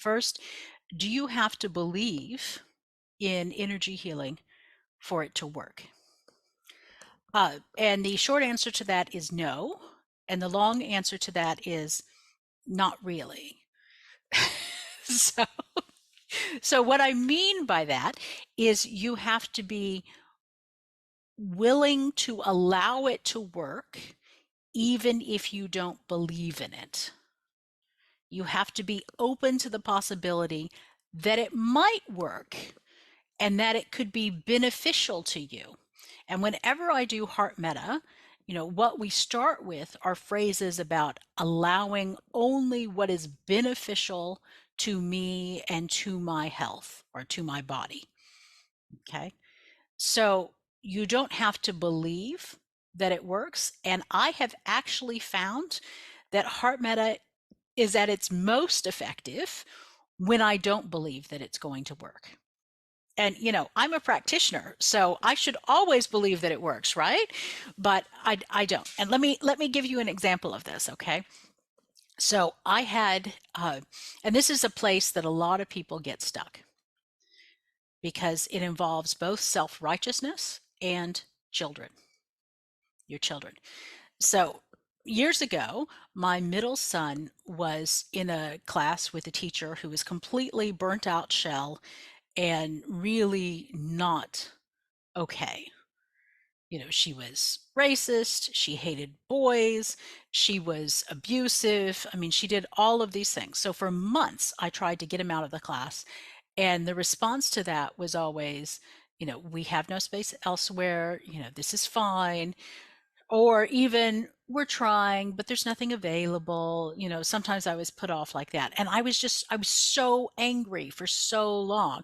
First, do you have to believe in energy healing for it to work? And the short answer to that is no. And the long answer to that is not really. so, so what I mean by that is you have to be willing to allow it to work even if you don't believe in it. You have to be open to the possibility that it might work and that it could be beneficial to you. And whenever I do heart meta, what we start with are phrases about allowing only what is beneficial to me and to my health or to my body. Okay. So you don't have to believe that it works. And I have actually found that heart meta is at its most effective when I don't believe that it's going to work. And I'm a practitioner, so I should always believe that it works, right? But I don't. And let me give you an example of this, okay? So I had, and this is a place that a lot of people get stuck because it involves both self-righteousness and children, your children. So years ago, my middle son was in a class with a teacher who was completely burnt out shell and really not okay. She was racist, she hated boys, she was abusive. I mean, she did all of these things. So for months, I tried to get him out of the class. And the response to that was always, we have no space elsewhere, this is fine. Or even, we're trying, but there's nothing available. Sometimes I was put off like that. And I was so angry for so long.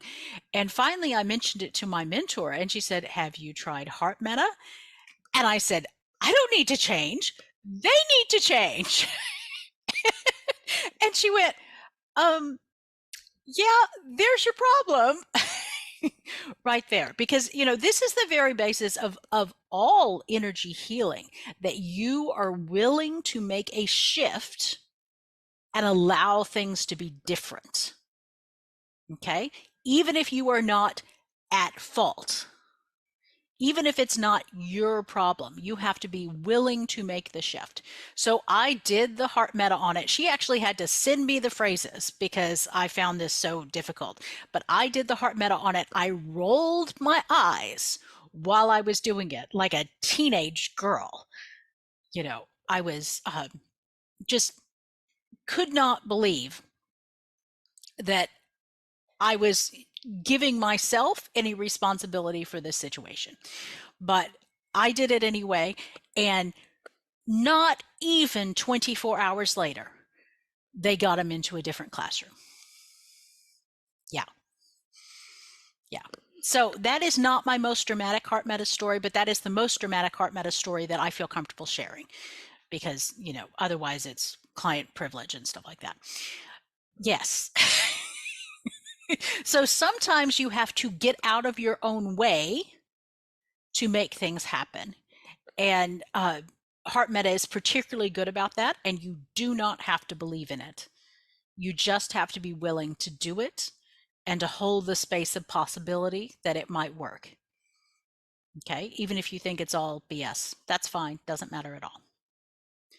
And finally, I mentioned it to my mentor, and she said, "Have you tried Heart Meta?" And I said, "I don't need to change. They need to change." And she went, yeah, there's your problem. Right there. Because, this is the very basis of all energy healing, that you are willing to make a shift and allow things to be different. Okay? Even if you are not at fault. Even if it's not your problem, you have to be willing to make the shift. So I did the heart meta on it. She actually had to send me the phrases because I found this so difficult. But I did the heart meta on it. I rolled my eyes while I was doing it like a teenage girl. I was just could not believe that I was giving myself any responsibility for this situation. But I did it anyway. And not even 24 hours later, they got him into a different classroom. Yeah. Yeah. So that is not my most dramatic heart meta story, but that is the most dramatic heart meta story that I feel comfortable sharing because, otherwise it's client privilege and stuff like that. Yes. So sometimes you have to get out of your own way to make things happen. And heart meta is particularly good about that. And you do not have to believe in it. You just have to be willing to do it and to hold the space of possibility that it might work. Okay. Even if you think it's all BS, that's fine. Doesn't matter at all.